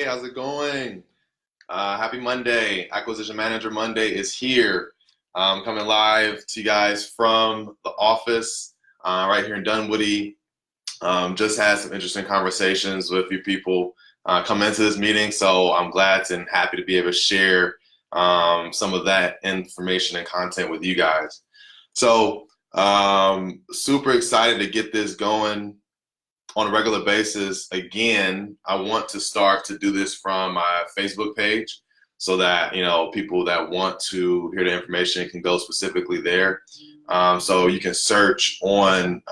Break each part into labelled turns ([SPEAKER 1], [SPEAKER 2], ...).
[SPEAKER 1] Hey, how's it going? Happy Monday. Acquisition Manager Monday is here. Coming live to you guys from the office right here in Dunwoody. Just had some interesting conversations with a few people come into this meeting, so I'm glad and happy to be able to share some of that information and content with you guys. So, super excited to get this going on a regular basis. Again, I want to start to do this from my Facebook page so that, people that want to hear the information can go specifically there. So you can search on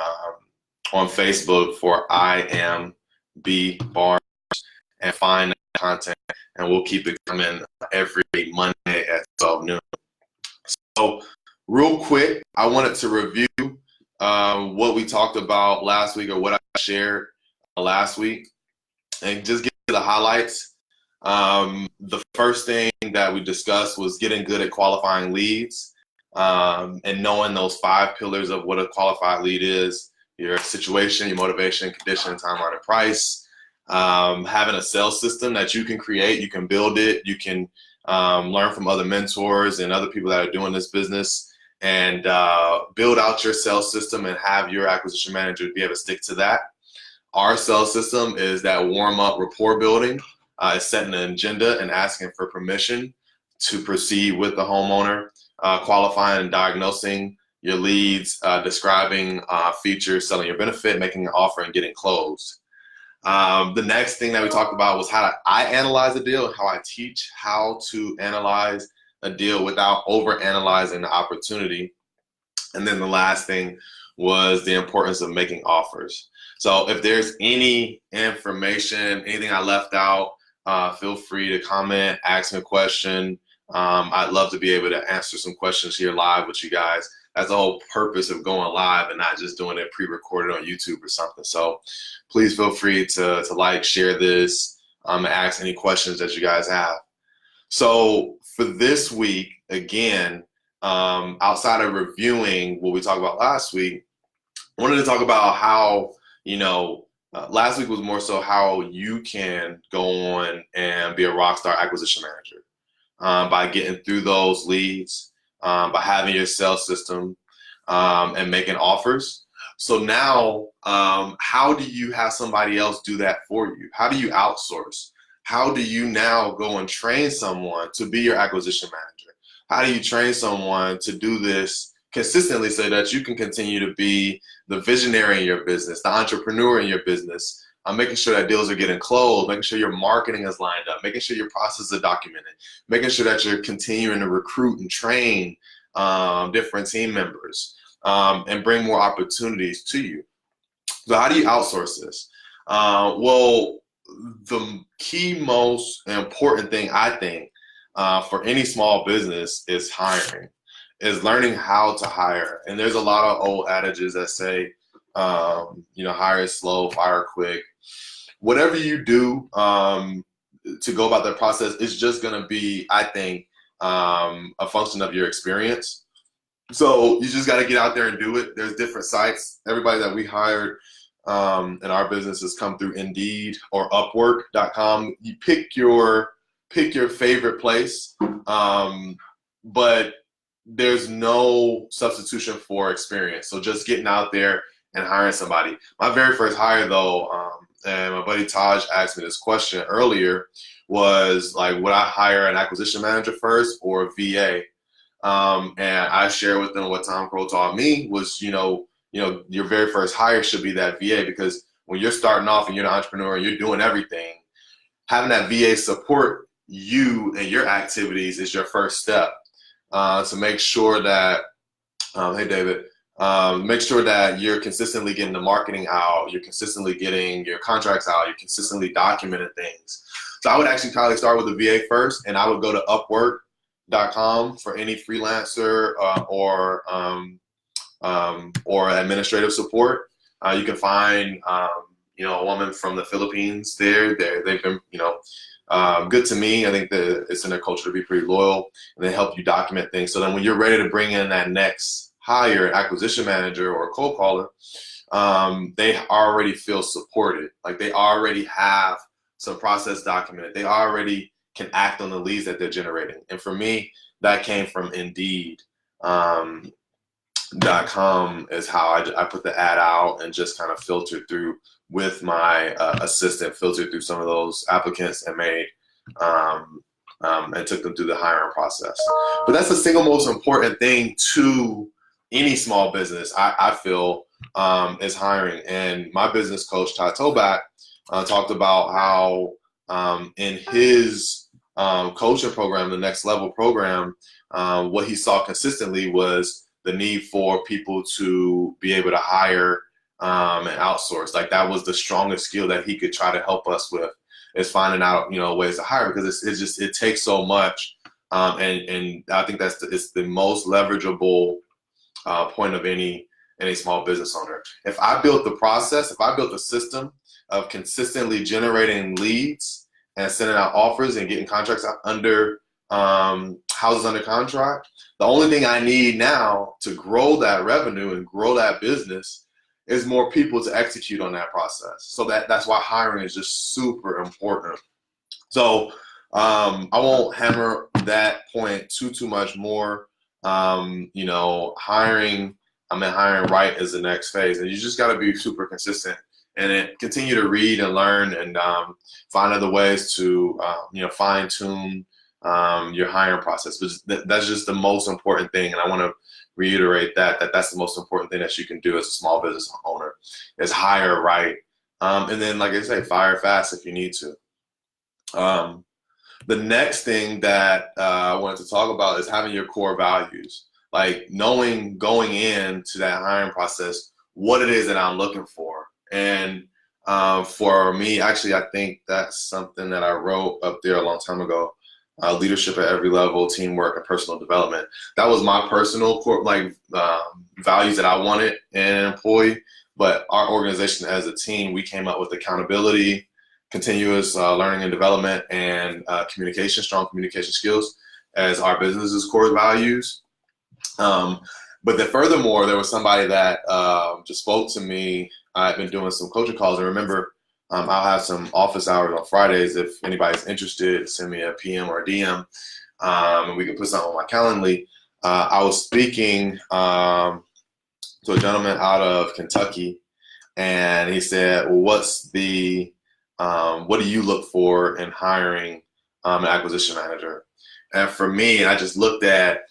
[SPEAKER 1] Facebook for I am B Barnes and find that content, and we'll keep it coming every Monday at 12 noon. So real quick, I wanted to review what we talked about last week, or what I shared last week, and just get to the highlights. The first thing that we discussed was getting good at qualifying leads, and knowing those 5 pillars of what a qualified lead is: your situation, your motivation, condition, timeline, and price. Having a sales system that you can create, you can build it, you can learn from other mentors and other people that are doing this business, and build out your sales system and have your acquisition manager be able to stick to that. Our sales system is that warm-up rapport building. It's setting an agenda and asking for permission to proceed with the homeowner, qualifying and diagnosing your leads, describing features, selling your benefit, making an offer, and getting closed. The next thing that we talked about was how I analyze a deal, how I teach how to analyze a deal without over-analyzing the opportunity. And then the last thing was the importance of making offers. So if there's any information, anything I left out, feel free to comment, ask me a question. I'd love to be able to answer some questions here live with you guys. That's the whole purpose of going live and not just doing it pre-recorded on YouTube or something. So please feel free to like, share this, and ask any questions that you guys have. So for this week, again, outside of reviewing what we talked about last week, I wanted to talk about how, last week was more so how you can go on and be a rock star acquisition manager by getting through those leads, by having your sales system, and making offers. So now, how do you have somebody else do that for you? How do you outsource? How do you now go and train someone to be your acquisition manager? How do you train someone to do this consistently so that you can continue to be the visionary in your business, the entrepreneur in your business, making sure that deals are getting closed, making sure your marketing is lined up, making sure your processes are documented, making sure that you're continuing to recruit and train different team members, and bring more opportunities to you. So how do you outsource this? Well, the key most important thing, I think, for any small business is hiring, is learning how to hire. And there's a lot of old adages that say, hire slow, fire quick. Whatever you do to go about that process is just going to be, I think, a function of your experience. So you just got to get out there and do it. There's different sites. Everybody that we hired in our business has come through Indeed or Upwork.com. You pick your favorite place, but there's no substitution for experience. So just getting out there and hiring somebody. My very first hire, though, and my buddy Taj asked me this question earlier, was like, would I hire an acquisition manager first or a VA? And I shared with them what Tom Crow taught me was, your very first hire should be that VA, because when you're starting off and you're an entrepreneur and you're doing everything, having that VA support you and your activities is your first step. To make sure that, hey David, make sure that you're consistently getting the marketing out, you're consistently getting your contracts out, you're consistently documenting things. So I would actually probably start with the VA first, and I would go to Upwork.com for any freelancer or administrative support. You can find a woman from the Philippines there. They've been good to me. I think that it's in their culture to be pretty loyal, and they help you document things. So then when you're ready to bring in that next hire, acquisition manager or a cold caller, they already feel supported. Like they already have some process documented. They already can act on the leads that they're generating. And for me, that came from Indeed. .com is how I put the ad out and just kind of filtered through with my assistant, filtered through some of those applicants and made and took them through the hiring process. But that's the single most important thing to any small business, I feel, is hiring. And my business coach, Todd Toback, talked about how in his coaching program, the Next Level program, what he saw consistently was the need for people to be able to hire and outsource. Like that was the strongest skill that he could try to help us with, is finding out, ways to hire, because it takes so much. And I think it's the most leverageable point of any small business owner. If I built the process, if I built the system of consistently generating leads and sending out offers and getting contracts out under houses under contract, the only thing I need now to grow that revenue and grow that business is more people to execute on that process. So that's why hiring is just super important. So I won't hammer that point too much more. Hiring right is the next phase, and you just got to be super consistent and then continue to read and learn and find other ways to fine tune your hiring process. But that's just the most important thing, and I want to reiterate that's the most important thing that you can do as a small business owner, is hire right, and then, like I say, fire fast if you need to. The next thing that I wanted to talk about is having your core values, like knowing going into that hiring process what it is that I'm looking for. And for me, actually, I think that's something that I wrote up there a long time ago. Leadership at every level, teamwork, and personal development. That was my personal core, values that I wanted in an employee. But our organization as a team, we came up with accountability, continuous learning and development, and strong communication skills as our business's core values. But then furthermore, there was somebody that just spoke to me. I've been doing some coaching calls, and remember, I'll have some office hours on Fridays. If anybody's interested, send me a PM or a DM, and we can put something on my Calendly. I was speaking to a gentleman out of Kentucky, and he said, well, what do you look for in hiring an acquisition manager? And for me, I just looked at,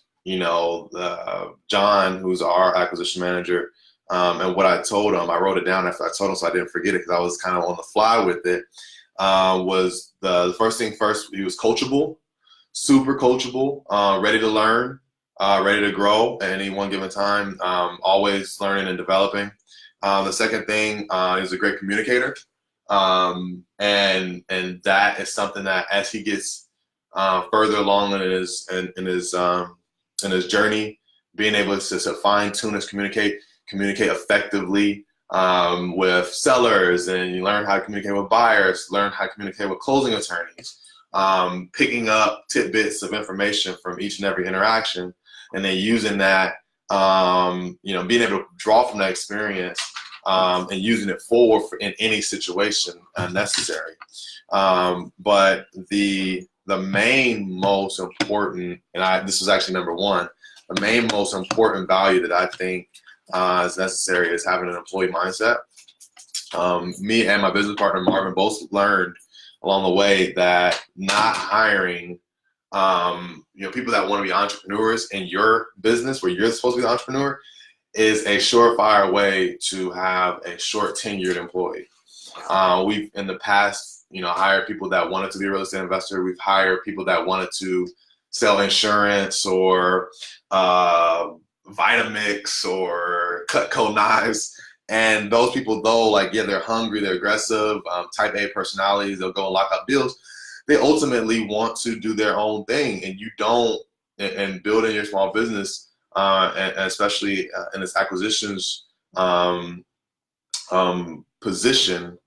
[SPEAKER 1] John, who's our acquisition manager, and what I told him, I wrote it down after I told him so I didn't forget it because I was kind of on the fly with it, was the first thing first, he was coachable, super coachable, ready to learn, ready to grow at any one given time, always learning and developing. The second thing, he's a great communicator. And that is something that as he gets further along in his journey, being able to fine tune his communicate effectively with sellers, and you learn how to communicate with buyers, learn how to communicate with closing attorneys, picking up tidbits of information from each and every interaction, and then using that, being able to draw from that experience and using it forward in any situation necessary. But the main most important, and this was actually number one, the main most important value that I think is necessary is having an employee mindset. Me and my business partner Marvin both learned along the way that not hiring people that want to be entrepreneurs in your business where you're supposed to be the entrepreneur is a surefire way to have a short tenured employee. We've in the past, hired people that wanted to be a real estate investor. We've hired people that wanted to sell insurance or Vitamix or Cutco knives. And those people, though, they're hungry, they're aggressive, type A personalities, they'll go and lock up deals. They ultimately want to do their own thing, and you don't, and building your small business, and especially in this acquisitions position,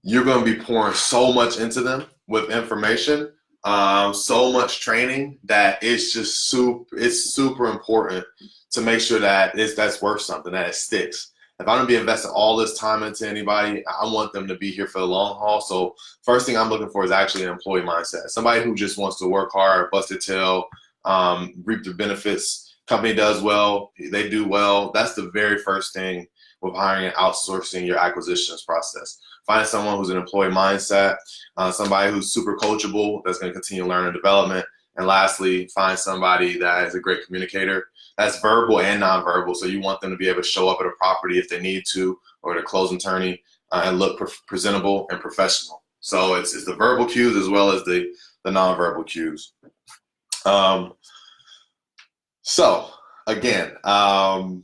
[SPEAKER 1] you're going to be pouring so much into them with information, so much training that it's just super important to make sure that that's worth something, that it sticks. if I'm gonna be investing all this time into anybody, I want them to be here for the long haul. So first thing I'm looking for is actually an employee mindset. Somebody who just wants to work hard, bust their tail, reap the benefits. Company does well, they do well. That's the very first thing with hiring and outsourcing your acquisitions process. Find someone who's an employee mindset, somebody who's super coachable, that's going to continue learning and development. And lastly, find somebody that is a great communicator. That's verbal and nonverbal. So you want them to be able to show up at a property if they need to, or at a closing attorney, and look presentable and professional. So it's the verbal cues as well as the nonverbal cues. So again, after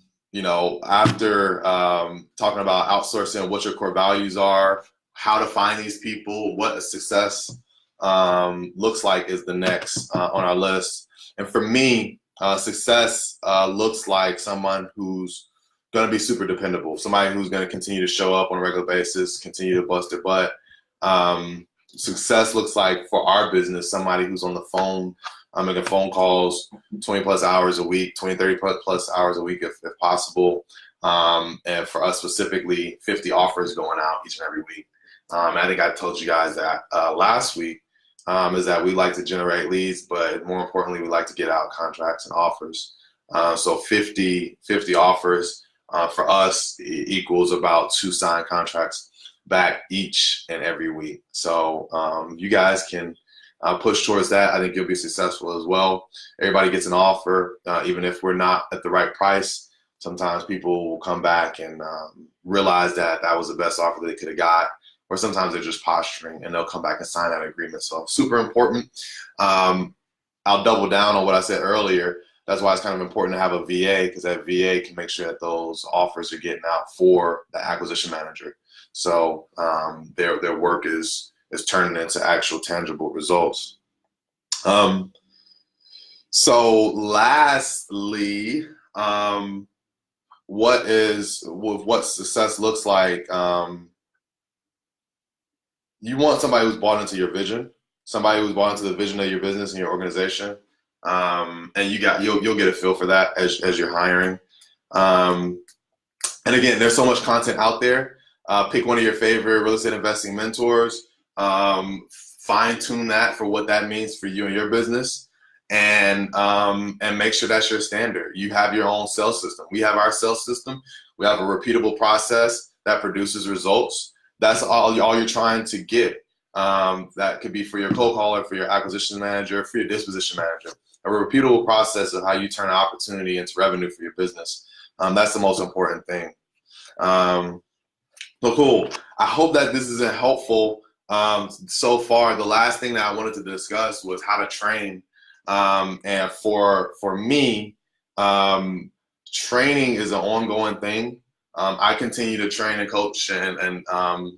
[SPEAKER 1] talking about outsourcing, what your core values are, how to find these people, what a success looks like is the next on our list. And for me, success looks like someone who's going to be super dependable, somebody who's going to continue to show up on a regular basis, continue to bust their butt. Success looks like, for our business, somebody who's on the phone, making phone calls 20 plus hours a week, 20, 30 plus hours a week if possible. And for us specifically, 50 offers going out each and every week. I think I told you guys that last week, is that we like to generate leads, but more importantly, we like to get out contracts and offers. So 50 offers for us equals about 2 signed contracts back each and every week. So you guys can push towards that. I think you'll be successful as well. Everybody gets an offer, even if we're not at the right price. Sometimes people will come back and realize that that was the best offer they could have got, or sometimes they're just posturing and they'll come back and sign that agreement. So super important. I'll double down on what I said earlier. That's why it's kind of important to have a VA, because that VA can make sure that those offers are getting out for the acquisition manager. So their work is turning into actual tangible results. So lastly, what success looks like, you want somebody who's bought into your vision, somebody who's bought into the vision of your business and your organization, and you'll get a feel for that as you're hiring. And again, there's so much content out there. Pick one of your favorite real estate investing mentors, fine tune that for what that means for you and your business, and make sure that's your standard. You have your own sales system. We have our sales system. We have a repeatable process that produces results. That's all you're trying to get. That could be for your cold caller, for your acquisition manager, for your disposition manager. A repeatable process of how you turn an opportunity into revenue for your business. That's the most important thing. So cool. I hope that this isn't helpful so far. The last thing that I wanted to discuss was how to train. And for me, training is an ongoing thing. I continue to train and coach and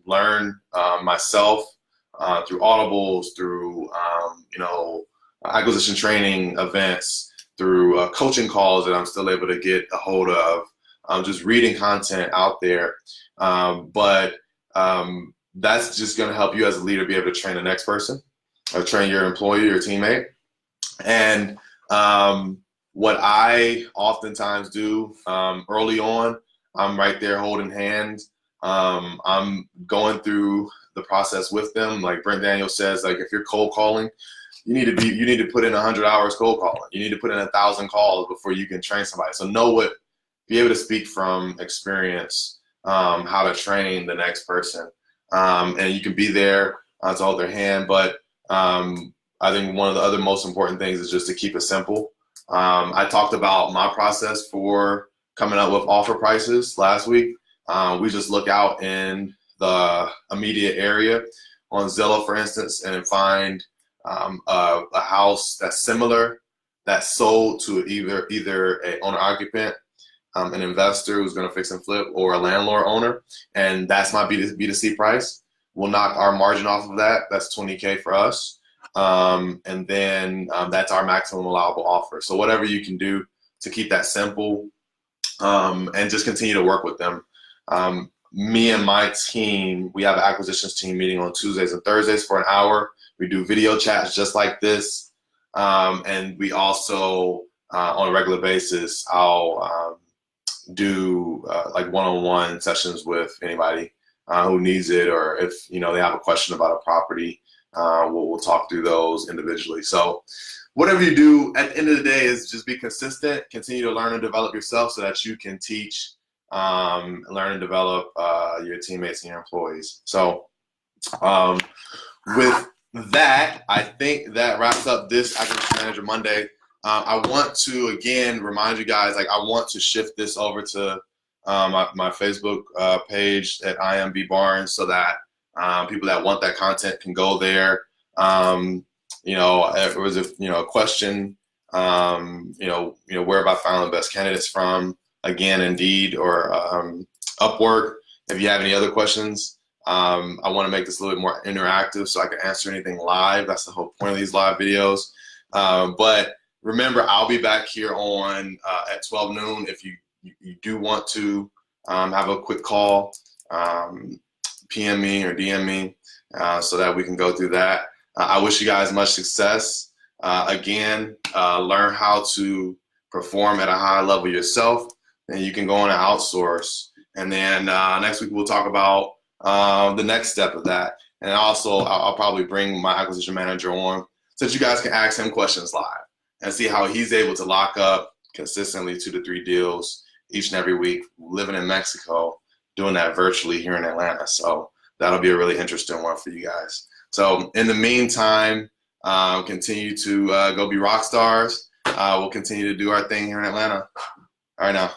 [SPEAKER 1] learn myself through audibles, through acquisition training events, through coaching calls that I'm still able to get a hold of, just reading content out there. But that's just going to help you as a leader be able to train the next person, or train your employee or teammate. And what I oftentimes do early on, I'm right there holding hands. I'm going through the process with them. Like Brent Daniels says, like, if you're cold calling, you need to put in 100 hours cold calling. You need to put in 1,000 calls before you can train somebody. So be able to speak from experience, how to train the next person. And you can be there to hold their hand. But I think one of the other most important things is just to keep it simple. I talked about my process for coming up with offer prices last week. We just look out in the immediate area on Zillow, for instance, and find a house that's similar, that's sold to either a owner-occupant, an investor who's going to fix and flip, or a landlord owner, and that's my B2C price. We'll knock our margin off of that. That's $20K for us, and then that's our maximum allowable offer. So whatever you can do to keep that simple, and just continue to work with them. Me and my team, we have an acquisitions team meeting on Tuesdays and Thursdays for an hour. We do video chats just like this, and we also on a regular basis, I'll do like one-on-one sessions with anybody who needs it, or if they have a question about a property, we'll talk through those individually. So whatever you do, at the end of the day, is just be consistent, continue to learn and develop yourself so that you can teach, learn and develop your teammates and your employees. So with that, I think that wraps up this Acquisition Manager Monday. I want to, again, remind you guys, like, I want to shift this over to my Facebook page at IMB Barnes, so that people that want that content can go there. If there was a question, where have I found the best candidates from? Again, Indeed or Upwork. If you have any other questions, I want to make this a little bit more interactive so I can answer anything live. That's the whole point of these live videos. But remember, I'll be back here on at 12 noon. If you do want to have a quick call, PM me or DM me so that we can go through that. I wish you guys much success. Again, learn how to perform at a high level yourself, and you can go on and outsource. And then next week we'll talk about the next step of that. And also, I'll probably bring my acquisition manager on so that you guys can ask him questions live and see how he's able to lock up consistently 2 to 3 deals each and every week, living in Mexico, doing that virtually here in Atlanta. So that'll be a really interesting one for you guys. So in the meantime, continue to go be rock stars. We'll continue to do our thing here in Atlanta. All right now.